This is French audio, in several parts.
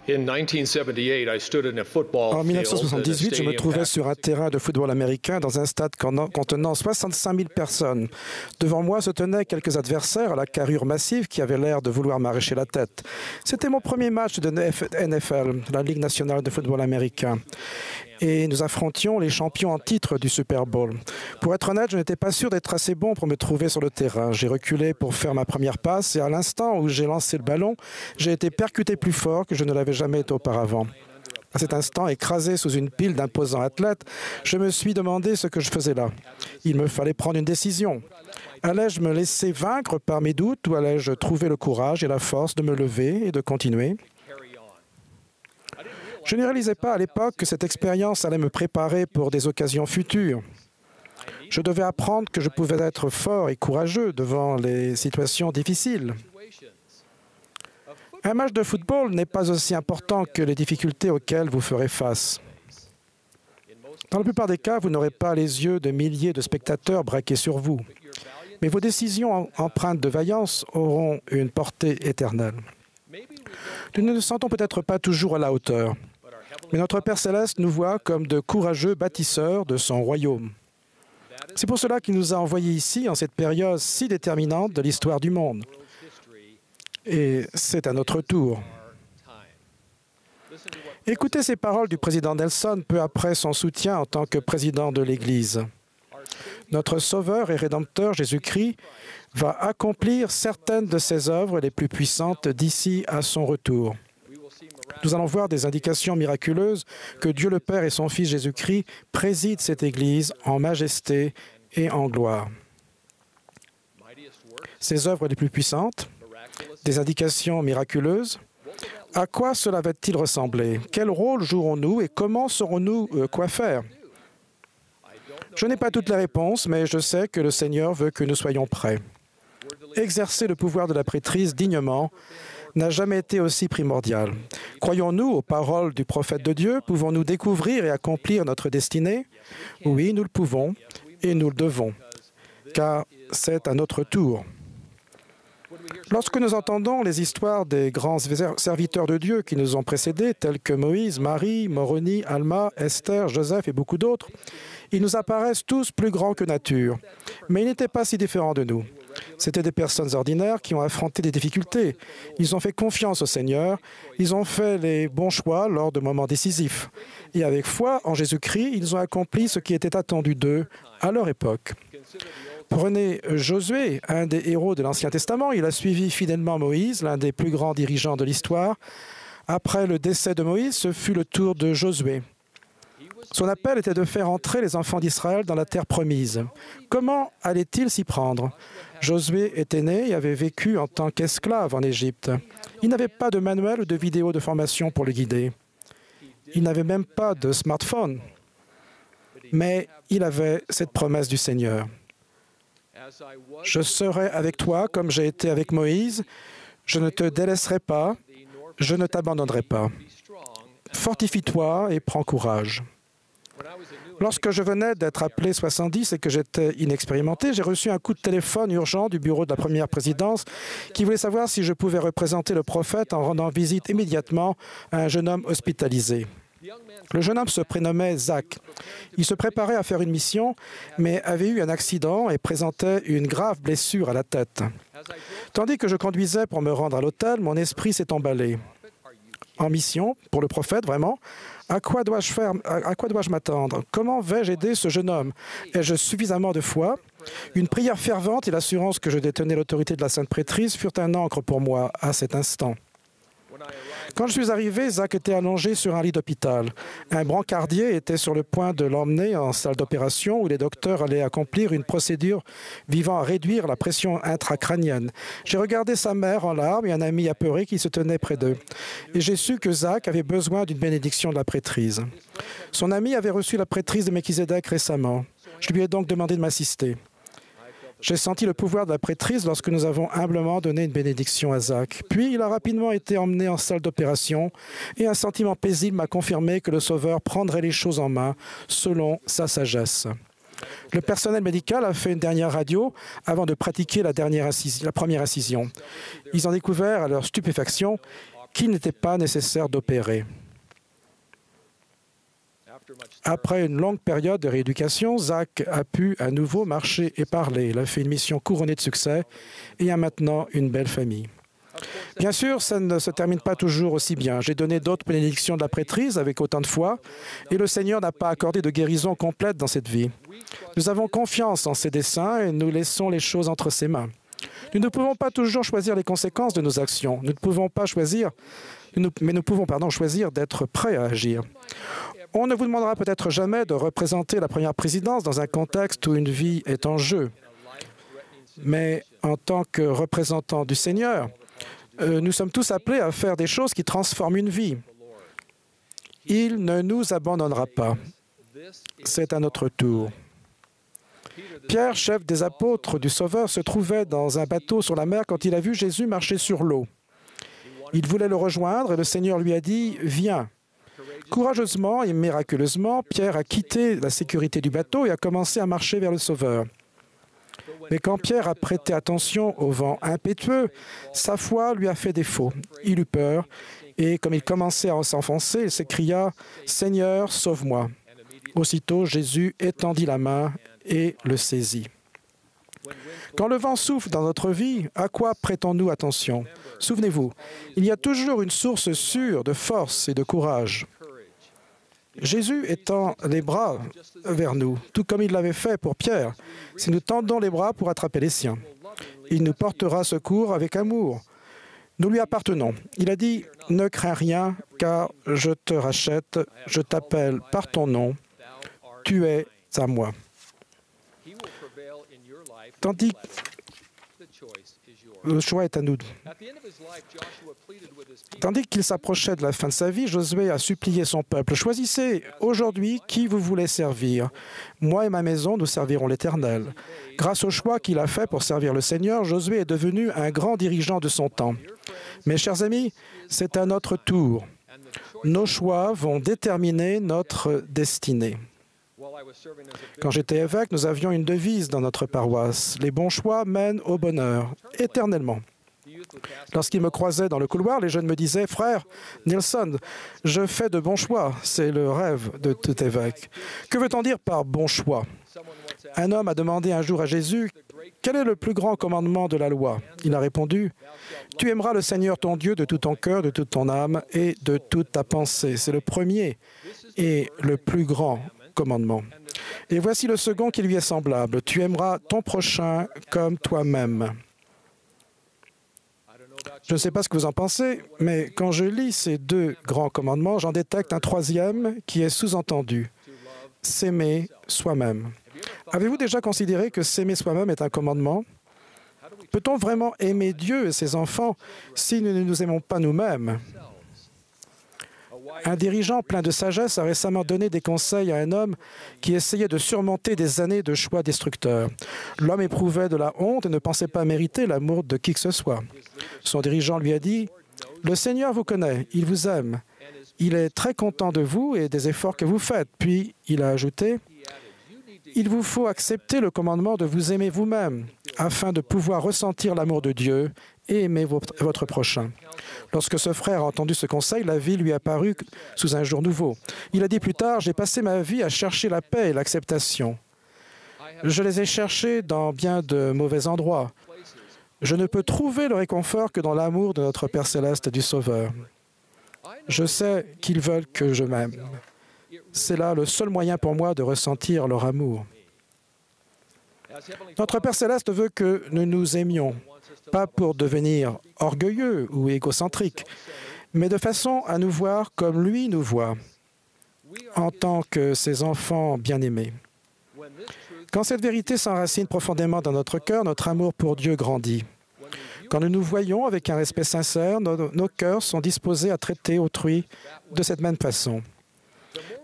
En 1978, je me trouvais sur un terrain de football américain dans un stade contenant 65 000 personnes. Devant moi se tenaient quelques adversaires à la carrure massive qui avaient l'air de vouloir m'arracher la tête. C'était mon premier match de NFL, la Ligue nationale de football américain. Et nous affrontions les champions en titre du Super Bowl. Pour être honnête, je n'étais pas sûr d'être assez bon pour me trouver sur le terrain. J'ai reculé pour faire ma première passe et à l'instant où j'ai lancé le ballon, j'ai été percuté plus fort que je ne l'avais jamais été auparavant. À cet instant, écrasé sous une pile d'imposants athlètes, je me suis demandé ce que je faisais là. Il me fallait prendre une décision. Allais-je me laisser vaincre par mes doutes ou allais-je trouver le courage et la force de me lever et de continuer ? Je ne réalisais pas à l'époque que cette expérience allait me préparer pour des occasions futures. Je devais apprendre que je pouvais être fort et courageux devant les situations difficiles. Un match de football n'est pas aussi important que les difficultés auxquelles vous ferez face. Dans la plupart des cas, vous n'aurez pas les yeux de milliers de spectateurs braqués sur vous. Mais vos décisions empreintes de vaillance auront une portée éternelle. Nous ne nous sentons peut-être pas toujours à la hauteur. Mais notre Père Céleste nous voit comme de courageux bâtisseurs de son royaume. C'est pour cela qu'il nous a envoyés ici en cette période si déterminante de l'histoire du monde. Et c'est à notre tour. Écoutez ces paroles du président Nelson peu après son soutien en tant que président de l'Église. Notre Sauveur et Rédempteur Jésus-Christ va accomplir certaines de ses œuvres les plus puissantes d'ici à son retour. Nous allons voir des indications miraculeuses que Dieu le Père et son Fils Jésus-Christ président cette Église en majesté et en gloire. Ces œuvres les plus puissantes, des indications miraculeuses, à quoi cela va-t-il ressembler? Quel rôle jouerons-nous et comment saurons-nous quoi faire? Je n'ai pas toutes les réponses, mais je sais que le Seigneur veut que nous soyons prêts. Exercer le pouvoir de la prêtrise dignement n'a jamais été aussi primordial. Croyons-nous aux paroles du prophète de Dieu? Pouvons-nous découvrir et accomplir notre destinée? Oui, nous le pouvons et nous le devons, car c'est à notre tour. Lorsque nous entendons les histoires des grands serviteurs de Dieu qui nous ont précédés, tels que Moïse, Marie, Moroni, Alma, Esther, Joseph et beaucoup d'autres, ils nous apparaissent tous plus grands que nature. Mais ils n'étaient pas si différents de nous. C'étaient des personnes ordinaires qui ont affronté des difficultés. Ils ont fait confiance au Seigneur. Ils ont fait les bons choix lors de moments décisifs. Et avec foi en Jésus-Christ, ils ont accompli ce qui était attendu d'eux à leur époque. Prenez Josué, un des héros de l'Ancien Testament. Il a suivi fidèlement Moïse, l'un des plus grands dirigeants de l'histoire. Après le décès de Moïse, ce fut le tour de Josué. Son appel était de faire entrer les enfants d'Israël dans la terre promise. Comment allait-il s'y prendre? Josué était né et avait vécu en tant qu'esclave en Égypte. Il n'avait pas de manuel ou de vidéo de formation pour le guider. Il n'avait même pas de smartphone. Mais il avait cette promesse du Seigneur. Je serai avec toi comme j'ai été avec Moïse. Je ne te délaisserai pas. Je ne t'abandonnerai pas. Fortifie-toi et prends courage. Lorsque je venais d'être appelé 70 et que j'étais inexpérimenté, j'ai reçu un coup de téléphone urgent du bureau de la première présidence qui voulait savoir si je pouvais représenter le prophète en rendant visite immédiatement à un jeune homme hospitalisé. Le jeune homme se prénommait Zach. Il se préparait à faire une mission, mais avait eu un accident et présentait une grave blessure à la tête. Tandis que je conduisais pour me rendre à l'hôtel, mon esprit s'est emballé. En mission, pour le prophète, vraiment, à quoi dois-je m'attendre? Comment vais-je aider ce jeune homme? Ai-je suffisamment de foi? Une prière fervente et l'assurance que je détenais l'autorité de la Sainte Prêtrise furent un ancre pour moi à cet instant. Quand je suis arrivé, Zach était allongé sur un lit d'hôpital. Un brancardier était sur le point de l'emmener en salle d'opération où les docteurs allaient accomplir une procédure visant à réduire la pression intracrânienne. J'ai regardé sa mère en larmes et un ami apeuré qui se tenait près d'eux. Et j'ai su que Zach avait besoin d'une bénédiction de la prêtrise. Son ami avait reçu la prêtrise de Melchizedek récemment. Je lui ai donc demandé de m'assister. J'ai senti le pouvoir de la prêtrise lorsque nous avons humblement donné une bénédiction à Zach. Puis, il a rapidement été emmené en salle d'opération et un sentiment paisible m'a confirmé que le Sauveur prendrait les choses en main selon sa sagesse. Le personnel médical a fait une dernière radio avant de pratiquer la première incision. Ils ont découvert, à leur stupéfaction, qu'il n'était pas nécessaire d'opérer. Après une longue période de rééducation, Zach a pu à nouveau marcher et parler. Il a fait une mission couronnée de succès et a maintenant une belle famille. Bien sûr, ça ne se termine pas toujours aussi bien. J'ai donné d'autres bénédictions de la prêtrise avec autant de foi et le Seigneur n'a pas accordé de guérison complète dans cette vie. Nous avons confiance en ses desseins et nous laissons les choses entre ses mains. Nous ne pouvons pas toujours choisir les conséquences de nos actions. Nous ne pouvons pas choisir, mais nous pouvons choisir d'être prêts à agir. On ne vous demandera peut-être jamais de représenter la première présidence dans un contexte où une vie est en jeu. Mais en tant que représentants du Seigneur, nous sommes tous appelés à faire des choses qui transforment une vie. Il ne nous abandonnera pas. C'est à notre tour. Pierre, chef des apôtres du Sauveur, se trouvait dans un bateau sur la mer quand il a vu Jésus marcher sur l'eau. Il voulait le rejoindre et le Seigneur lui a dit « Viens ». Courageusement et miraculeusement, Pierre a quitté la sécurité du bateau et a commencé à marcher vers le Sauveur. Mais quand Pierre a prêté attention au vent impétueux, sa foi lui a fait défaut. Il eut peur et, comme il commençait à s'enfoncer, il s'écria « Seigneur, sauve-moi ». Aussitôt, Jésus étendit la main et le saisit. Quand le vent souffle dans notre vie, à quoi prêtons-nous attention? Souvenez-vous, il y a toujours une source sûre de force et de courage. Jésus étend les bras vers nous, tout comme il l'avait fait pour Pierre, si nous tendons les bras pour attraper les siens. Il nous portera secours avec amour. Nous lui appartenons. Il a dit « Ne crains rien, car je te rachète, je t'appelle par ton nom, tu es à moi. » Tandis que le choix est à nous. Tandis qu'il s'approchait de la fin de sa vie, Josué a supplié son peuple, « Choisissez aujourd'hui qui vous voulez servir. Moi et ma maison, nous servirons l'Éternel. » Grâce au choix qu'il a fait pour servir le Seigneur, Josué est devenu un grand dirigeant de son temps. Mes chers amis, c'est à notre tour. Nos choix vont déterminer notre destinée. Quand j'étais évêque, nous avions une devise dans notre paroisse. « Les bons choix mènent au bonheur, éternellement. » Lorsqu'ils me croisaient dans le couloir, les jeunes me disaient « Frère Nielsen, je fais de bons choix. » C'est le rêve de tout évêque. Que veut-on dire par « bon choix » ? Un homme a demandé un jour à Jésus « Quel est le plus grand commandement de la loi ?» Il a répondu « Tu aimeras le Seigneur ton Dieu de tout ton cœur, de toute ton âme et de toute ta pensée. » C'est le premier et le plus grand commandement. Et voici le second qui lui est semblable. Tu aimeras ton prochain comme toi-même. Je ne sais pas ce que vous en pensez, mais quand je lis ces deux grands commandements, j'en détecte un troisième qui est sous-entendu. S'aimer soi-même. Avez-vous déjà considéré que s'aimer soi-même est un commandement? Peut-on vraiment aimer Dieu et ses enfants si nous ne nous aimons pas nous-mêmes? Un dirigeant plein de sagesse a récemment donné des conseils à un homme qui essayait de surmonter des années de choix destructeurs. L'homme éprouvait de la honte et ne pensait pas mériter l'amour de qui que ce soit. Son dirigeant lui a dit « Le Seigneur vous connaît, il vous aime. Il est très content de vous et des efforts que vous faites. » Puis il a ajouté « Il vous faut accepter le commandement de vous aimer vous-même afin de pouvoir ressentir l'amour de Dieu et aimer votre prochain. » Lorsque ce frère a entendu ce conseil, la vie lui a paru sous un jour nouveau. Il a dit plus tard, « J'ai passé ma vie à chercher la paix et l'acceptation. Je les ai cherchés dans bien de mauvais endroits. Je ne peux trouver le réconfort que dans l'amour de notre Père céleste du Sauveur. Je sais qu'ils veulent que je m'aime. C'est là le seul moyen pour moi de ressentir leur amour. » Notre Père céleste veut que nous nous aimions, pas pour devenir orgueilleux ou égocentriques, mais de façon à nous voir comme lui nous voit, en tant que ses enfants bien-aimés. Quand cette vérité s'enracine profondément dans notre cœur, notre amour pour Dieu grandit. Quand nous nous voyons avec un respect sincère, nos cœurs sont disposés à traiter autrui de cette même façon.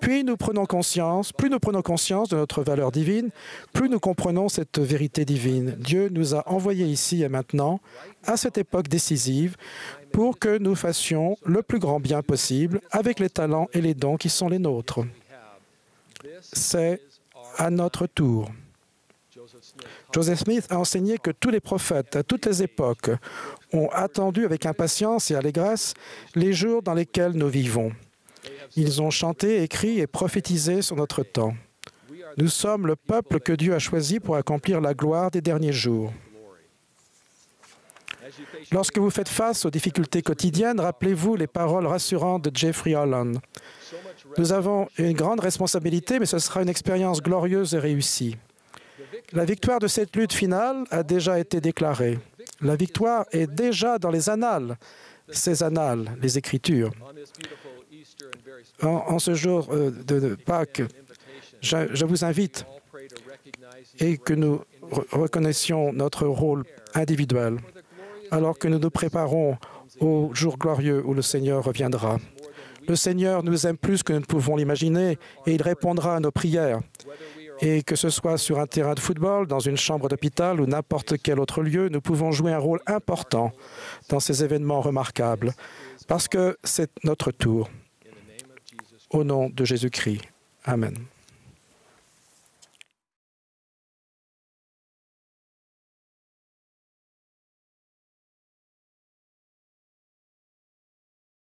Plus nous prenons conscience de notre valeur divine, plus nous comprenons cette vérité divine. Dieu nous a envoyés ici et maintenant, à cette époque décisive, pour que nous fassions le plus grand bien possible avec les talents et les dons qui sont les nôtres. C'est à notre tour. Joseph Smith a enseigné que tous les prophètes, à toutes les époques, ont attendu avec impatience et allégresse les jours dans lesquels nous vivons. Ils ont chanté, écrit et prophétisé sur notre temps. Nous sommes le peuple que Dieu a choisi pour accomplir la gloire des derniers jours. Lorsque vous faites face aux difficultés quotidiennes, rappelez-vous les paroles rassurantes de Jeffrey Holland. Nous avons une grande responsabilité, mais ce sera une expérience glorieuse et réussie. La victoire de cette lutte finale a déjà été déclarée. La victoire est déjà dans les annales, ces annales, les Écritures. En ce jour de Pâques, je vous invite et que nous reconnaissions notre rôle individuel, alors que nous nous préparons au jour glorieux où le Seigneur reviendra. Le Seigneur nous aime plus que nous ne pouvons l'imaginer et il répondra à nos prières. Et que ce soit sur un terrain de football, dans une chambre d'hôpital ou n'importe quel autre lieu, nous pouvons jouer un rôle important dans ces événements remarquables, parce que c'est notre tour. Au nom de Jésus-Christ. Amen.